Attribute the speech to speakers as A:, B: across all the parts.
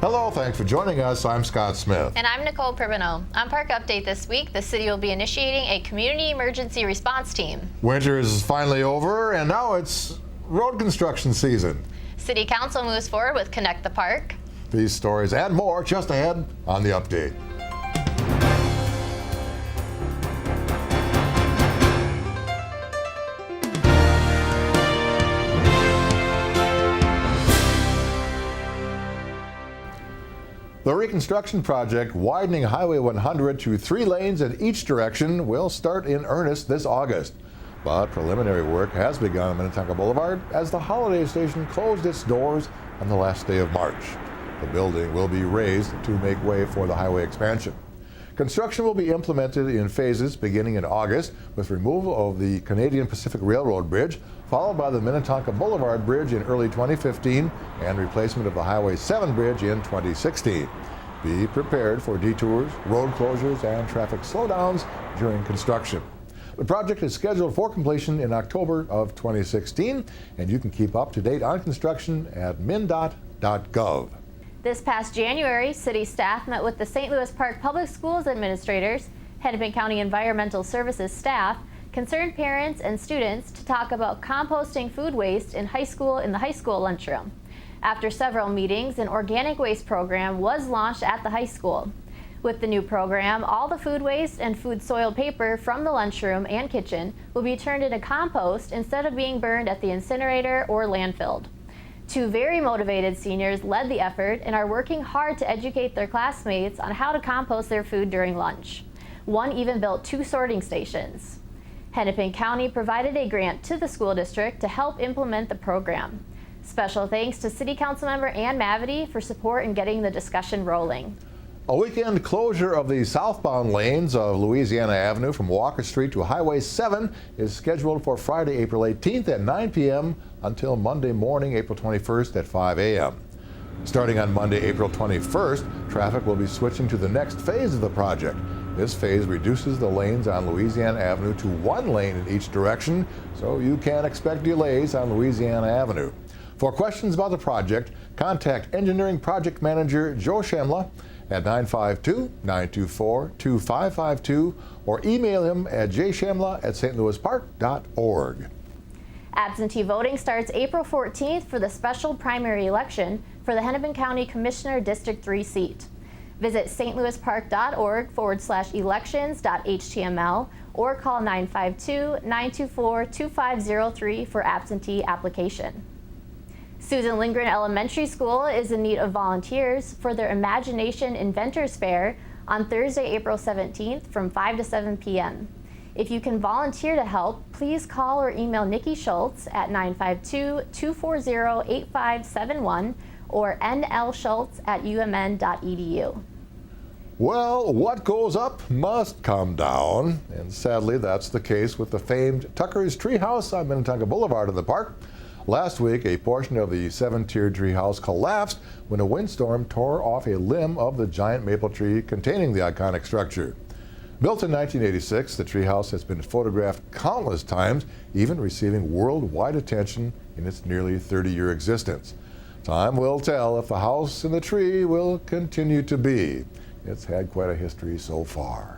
A: Hello, thanks for joining us. I'm Scott Smith.
B: And I'm Nicole Pribineau. On Park Update this week, the city will be initiating a community emergency response team.
A: Winter is finally over, and now it's road construction season.
B: City Council moves forward with Connect the Park.
A: These stories and more just ahead on the update. The reconstruction project widening Highway 100 to 3 lanes in each direction will start in earnest this August. But preliminary work has begun on Minnetonka Boulevard as the Holiday Station closed its doors on the last day of March. The building will be raised to make way for the highway expansion. Construction will be implemented in phases beginning in August with removal of the Canadian Pacific Railroad Bridge, followed by the Minnetonka Boulevard Bridge in early 2015 and replacement of the Highway 7 Bridge in 2016. Be prepared for detours, road closures, and traffic slowdowns during construction. The project is scheduled for completion in October of 2016, and you can keep up to date on construction at MnDOT.gov.
B: This past January, city staff met with the St. Louis Park Public Schools administrators, Hennepin County Environmental Services staff, concerned parents, and students to talk about composting food waste in the high school lunchroom. After several meetings, an organic waste program was launched at the high school. With the new program, all the food waste and food soil paper from the lunchroom and kitchen will be turned into compost instead of being burned at the incinerator or landfilled. 2 very motivated seniors led the effort and are working hard to educate their classmates on how to compost their food during lunch. One even built 2 sorting stations. Hennepin County provided a grant to the school district to help implement the program. Special thanks to City Council member Ann Mavity for support in getting the discussion rolling.
A: A weekend closure of the southbound lanes of Louisiana Avenue from Walker Street to Highway 7 is scheduled for Friday, April 18th at 9 p.m. until Monday morning, April 21st at 5 a.m. Starting on Monday, April 21st, traffic will be switching to the next phase of the project. This phase reduces the lanes on Louisiana Avenue to 1 lane in each direction, so you can expect delays on Louisiana Avenue. For questions about the project, contact Engineering Project Manager Joe Shemla at 952-924-2552 or email him at jshemla@stlouispark.org.
B: Absentee voting starts April 14th for the special primary election for the Hennepin County Commissioner District 3 seat. Visit stlouispark.org/elections.html or call 952-924-2503 for absentee application. Susan Lindgren Elementary School is in need of volunteers for their Imagination Inventors Fair on Thursday, April 17th from 5 to 7 p.m. If you can volunteer to help, please call or email Nikki Schultz at 952-240-8571 or nlschultz@umn.edu.
A: Well, what goes up must come down, and sadly that's the case with the famed Tucker's Treehouse on Minnetonka Boulevard in the park. Last week, a portion of the 7-tiered treehouse collapsed when a windstorm tore off a limb of the giant maple tree containing the iconic structure. Built in 1986, the treehouse has been photographed countless times, even receiving worldwide attention in its nearly 30-year existence. Time will tell if the house and the tree will continue to be. It's had quite a history so far.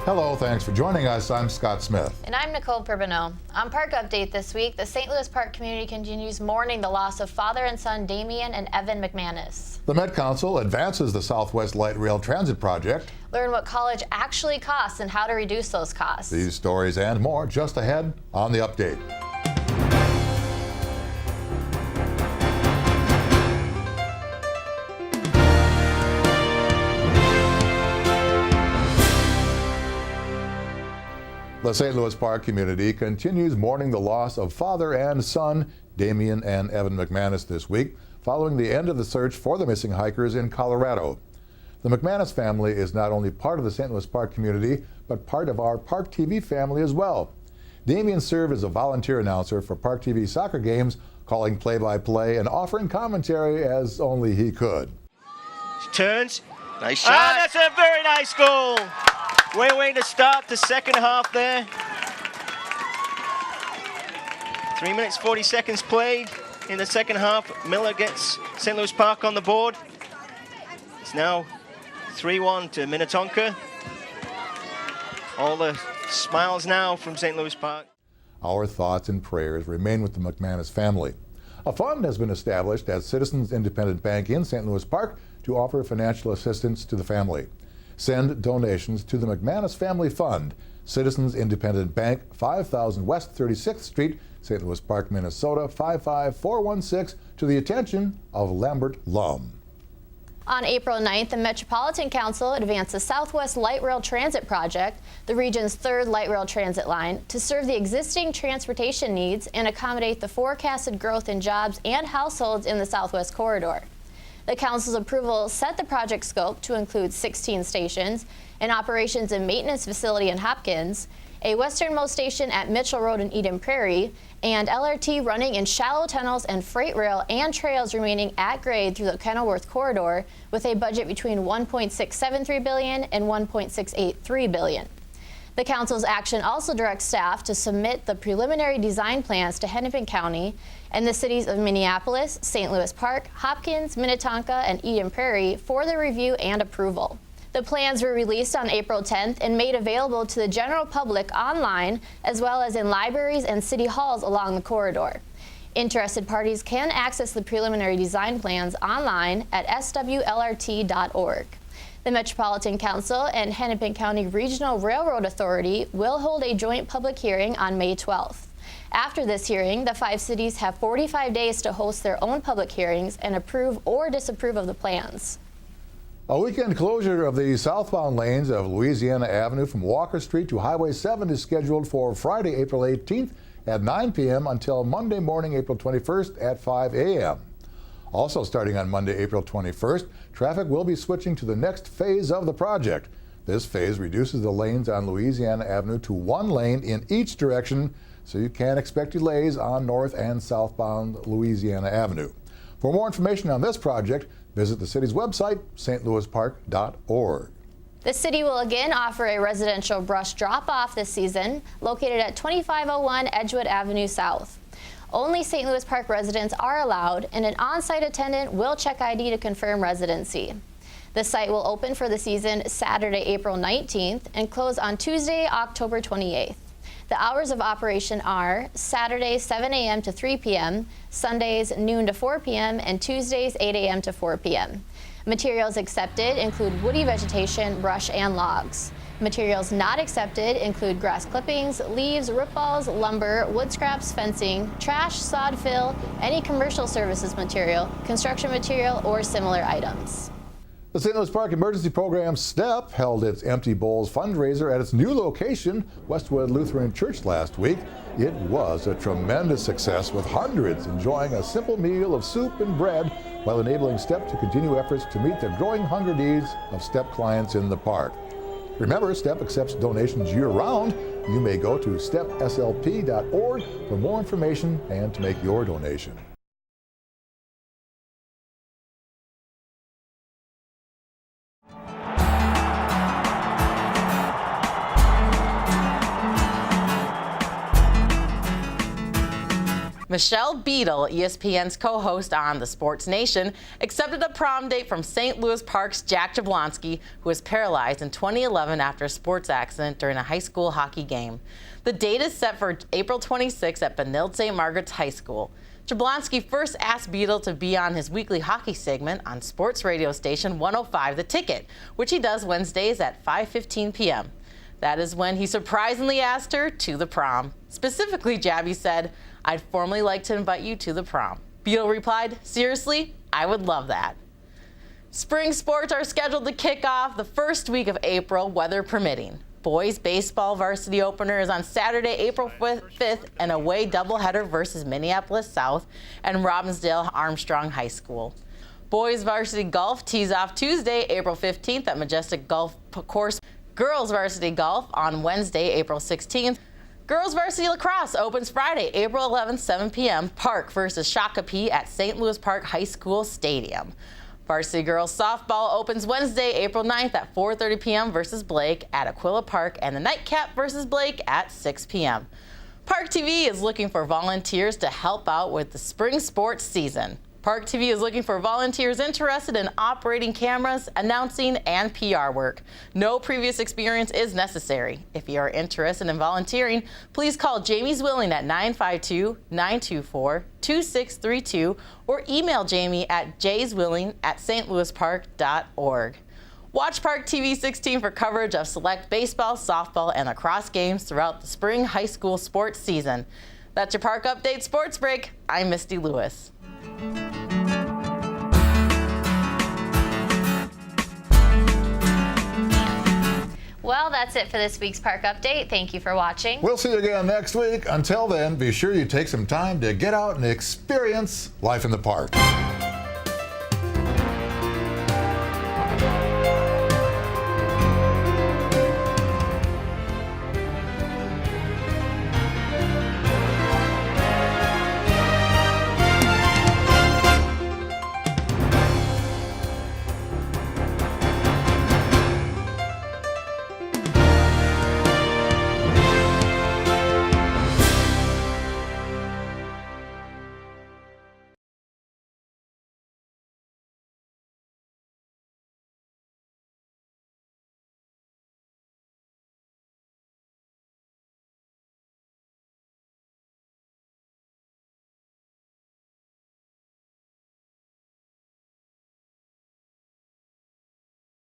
A: Hello, thanks for joining us. I'm Scott Smith.
B: And I'm Nicole Pribineau. On Park Update this week, the St. Louis Park community continues mourning the loss of father and son Damian and Evan McManus.
A: The Met Council advances the Southwest Light Rail Transit Project.
B: Learn what college actually costs and how to reduce those costs.
A: These stories and more just ahead on the update. The St. Louis Park community continues mourning the loss of father and son, Damian and Evan McManus, this week, following the end of the search for the missing hikers in Colorado. The McManus family is not only part of the St. Louis Park community, but part of our Park TV family as well. Damian served as a volunteer announcer for Park TV soccer games, calling play-by-play and offering commentary as only he could.
C: Turns.
D: Nice shot.
C: Ah, that's a very nice goal. We're waiting to start the second half there. 3 minutes, 40 seconds played in the second half. Miller gets St. Louis Park on the board. It's now 3-1 to Minnetonka. All the smiles now from St. Louis Park.
A: Our thoughts and prayers remain with the McManus family. A fund has been established at Citizens Independent Bank in St. Louis Park to offer financial assistance to the family. Send donations to the McManus Family Fund, Citizens Independent Bank, 5000 West 36th Street, St. Louis Park, Minnesota, 55416, to the attention of Lambert Lum.
B: On April 9th, the Metropolitan Council advanced the Southwest Light Rail Transit Project, the region's third light rail transit line, to serve the existing transportation needs and accommodate the forecasted growth in jobs and households in the Southwest Corridor. The Council's approval set the project scope to include 16 stations, an operations and maintenance facility in Hopkins, a westernmost station at Mitchell Road in Eden Prairie, and LRT running in shallow tunnels and freight rail and trails remaining at grade through the Kenilworth Corridor, with a budget between $1.673 billion and $1.683 billion. The Council's action also directs staff to submit the preliminary design plans to Hennepin County and the cities of Minneapolis, St. Louis Park, Hopkins, Minnetonka, and Eden Prairie for their review and approval. The plans were released on April 10th and made available to the general public online, as well as in libraries and city halls along the corridor. Interested parties can access the preliminary design plans online at swlrt.org. The Metropolitan Council and Hennepin County Regional Railroad Authority will hold a joint public hearing on May 12th. After this hearing, the 5 cities have 45 days to host their own public hearings and approve or disapprove of the plans.
A: A weekend closure of the southbound lanes of Louisiana Avenue from Walker Street to Highway 7 is scheduled for Friday, April 18th at 9 p.m. until Monday morning, April 21st at 5 a.m. Also starting on Monday, April 21st, traffic will be switching to the next phase of the project. This phase reduces the lanes on Louisiana Avenue to 1 lane in each direction, so you can expect delays on north and southbound Louisiana Avenue. For more information on this project, visit the city's website, stlouispark.org.
B: The city will again offer a residential brush drop-off this season, located at 2501 Edgewood Avenue South. Only St. Louis Park residents are allowed, and an on-site attendant will check ID to confirm residency. The site will open for the season Saturday, April 19th, and close on Tuesday, October 28th. The hours of operation are Saturdays 7 a.m. to 3 p.m., Sundays noon to 4 p.m., and Tuesdays 8 a.m. to 4 p.m. Materials accepted include woody vegetation, brush, and logs. Materials not accepted include grass clippings, leaves, root balls, lumber, wood scraps, fencing, trash, sod fill, any commercial services material, construction material, or similar items.
A: The St. Louis Park Emergency Program STEP held its Empty Bowls fundraiser at its new location, Westwood Lutheran Church, last week. It was a tremendous success, with hundreds enjoying a simple meal of soup and bread while enabling STEP to continue efforts to meet the growing hunger needs of STEP clients in the park. Remember, STEP accepts donations year-round. You may go to stepslp.org for more information and to make your donation.
D: Michelle Beadle, ESPN's co-host on The Sports Nation, accepted a prom date from St. Louis Park's Jack Jablonski, who was paralyzed in 2011 after a sports accident during a high school hockey game. The date is set for April 26 at Benilde St. Margaret's High School. Jablonski first asked Beadle to be on his weekly hockey segment on sports radio station 105 The Ticket, which he does Wednesdays at 5:15 p.m. That is when he surprisingly asked her to the prom. Specifically, Jabby said, "I'd formally like to invite you to the prom." Beadle replied, "Seriously, I would love that." Spring sports are scheduled to kick off the first week of April, weather permitting. Boys baseball varsity opener is on Saturday, April 5th, an away doubleheader versus Minneapolis South and Robbinsdale Armstrong High School. Boys varsity golf tees off Tuesday, April 15th at Majestic Golf Course. Girls varsity golf on Wednesday, April 16th. Girls varsity lacrosse opens Friday, April 11th, 7 p.m. Park versus Shakopee at St. Louis Park High School Stadium. Varsity girls softball opens Wednesday, April 9th at 4:30 p.m. versus Blake at Aquila Park, and the nightcap versus Blake at 6 p.m. Park TV is looking for volunteers to help out with the spring sports season. Park TV is looking for volunteers interested in operating cameras, announcing, and PR work. No previous experience is necessary. If you are interested in volunteering, please call Jamie Zwilling at 952-924-2632 or email Jamie at jzwilling@stlouispark.org. Watch Park TV 16 for coverage of select baseball, softball, and lacrosse games throughout the spring high school sports season. That's your Park Update Sports Break. I'm Misty Lewis.
B: Well, that's it for this week's Park Update. Thank you for watching.
A: We'll see you again next week. Until then, be sure you take some time to get out and experience life in the park.